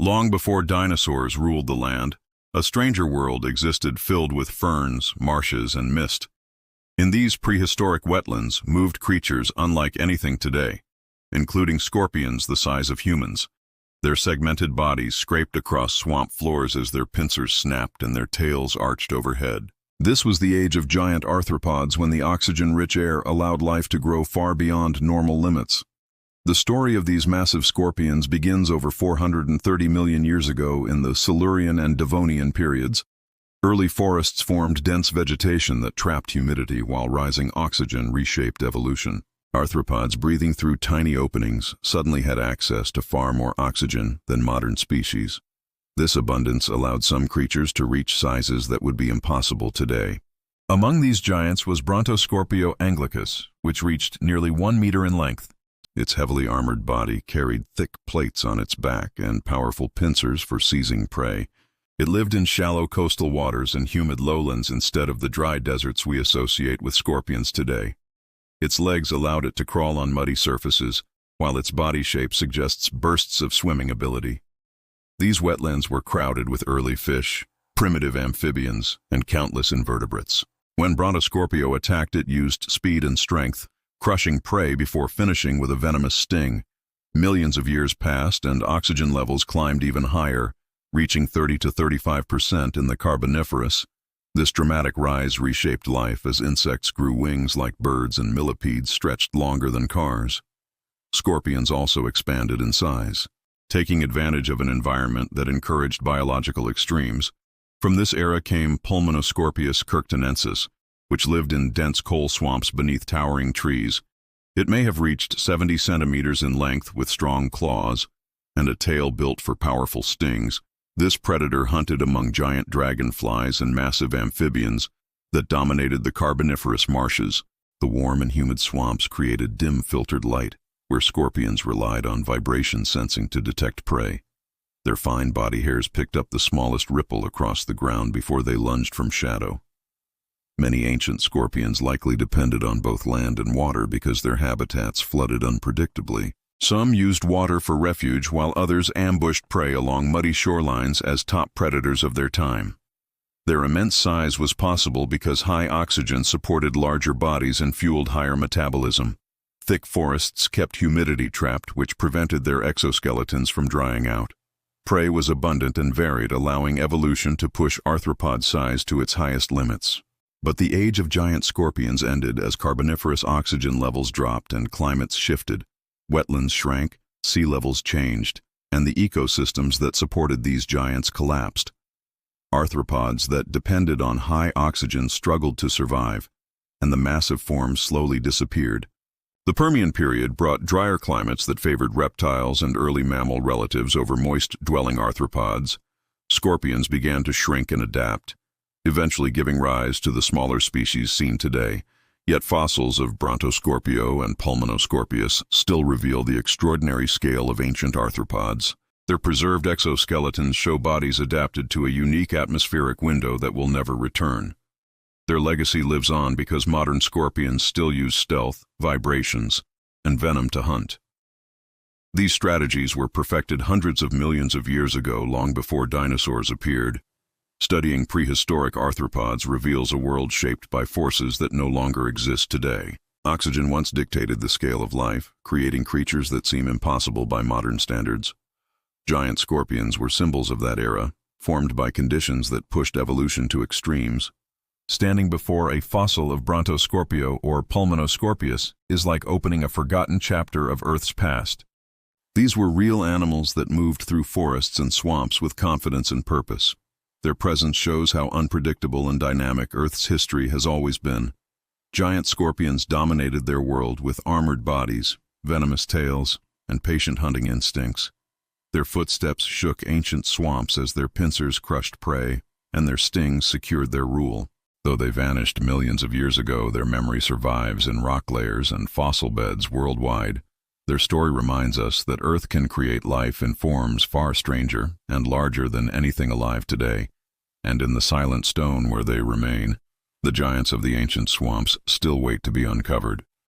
Long before dinosaurs ruled the land, a stranger world existed filled with ferns, marshes, and mist. In these prehistoric wetlands moved creatures unlike anything today, including scorpions the size of humans. Their segmented bodies scraped across swamp floors as their pincers snapped and their tails arched overhead. This was the age of giant arthropods, when the oxygen-rich air allowed life to grow far beyond normal limits. The story of these massive scorpions begins over 430 million years ago in the Silurian and Devonian periods. Early forests formed dense vegetation that trapped humidity, while rising oxygen reshaped evolution. Arthropods, breathing through tiny openings, suddenly had access to far more oxygen than modern species. This abundance allowed some creatures to reach sizes that would be impossible today. Among these giants was Brontoscorpio anglicus, which reached nearly 1 meter in length. Its heavily armored body carried thick plates on its back and powerful pincers for seizing prey. It lived in shallow coastal waters and humid lowlands instead of the dry deserts we associate with scorpions today. Its legs allowed it to crawl on muddy surfaces, while its body shape suggests bursts of swimming ability. These wetlands were crowded with early fish, primitive amphibians, and countless invertebrates. When Brontoscorpio attacked, it used speed and strength, crushing prey before finishing with a venomous sting. Millions of years passed and oxygen levels climbed even higher, reaching 30 to 35% in the Carboniferous. This dramatic rise reshaped life as insects grew wings like birds and millipedes stretched longer than cars. Scorpions also expanded in size, taking advantage of an environment that encouraged biological extremes. From this era came Pulmonoscorpius kirktonensis, which lived in dense coal swamps beneath towering trees. It may have reached 70 centimeters in length with strong claws and a tail built for powerful stings. This predator hunted among giant dragonflies and massive amphibians that dominated the Carboniferous marshes. The warm and humid swamps created dim filtered light, where scorpions relied on vibration sensing to detect prey. Their fine body hairs picked up the smallest ripple across the ground before they lunged from shadow. Many ancient scorpions likely depended on both land and water because their habitats flooded unpredictably. Some used water for refuge, while others ambushed prey along muddy shorelines as top predators of their time. Their immense size was possible because high oxygen supported larger bodies and fueled higher metabolism. Thick forests kept humidity trapped, which prevented their exoskeletons from drying out. Prey was abundant and varied, allowing evolution to push arthropod size to its highest limits. But the age of giant scorpions ended as Carboniferous oxygen levels dropped and climates shifted. Wetlands shrank, sea levels changed, and the ecosystems that supported these giants collapsed. Arthropods that depended on high oxygen struggled to survive, and the massive forms slowly disappeared. The Permian period brought drier climates that favored reptiles and early mammal relatives over moist-dwelling arthropods. Scorpions began to shrink and adapt, eventually giving rise to the smaller species seen today. Yet fossils of Brontoscorpio and Pulmonoscorpius still reveal the extraordinary scale of ancient arthropods. Their preserved exoskeletons show bodies adapted to a unique atmospheric window that will never return. Their legacy lives on because modern scorpions still use stealth, vibrations, and venom to hunt. These strategies were perfected hundreds of millions of years ago, long before dinosaurs appeared. Studying prehistoric arthropods reveals a world shaped by forces that no longer exist today. Oxygen once dictated the scale of life, creating creatures that seem impossible by modern standards. Giant scorpions were symbols of that era, formed by conditions that pushed evolution to extremes. Standing before a fossil of Brontoscorpio or Pulmonoscorpius is like opening a forgotten chapter of Earth's past. These were real animals that moved through forests and swamps with confidence and purpose. Their presence shows how unpredictable and dynamic Earth's history has always been. Giant scorpions dominated their world with armored bodies, venomous tails, and patient hunting instincts. Their footsteps shook ancient swamps as their pincers crushed prey, and their stings secured their rule. Though they vanished millions of years ago, their memory survives in rock layers and fossil beds worldwide. Their story reminds us that Earth can create life in forms far stranger and larger than anything alive today. And in the silent stone where they remain, the giants of the ancient swamps still wait to be uncovered.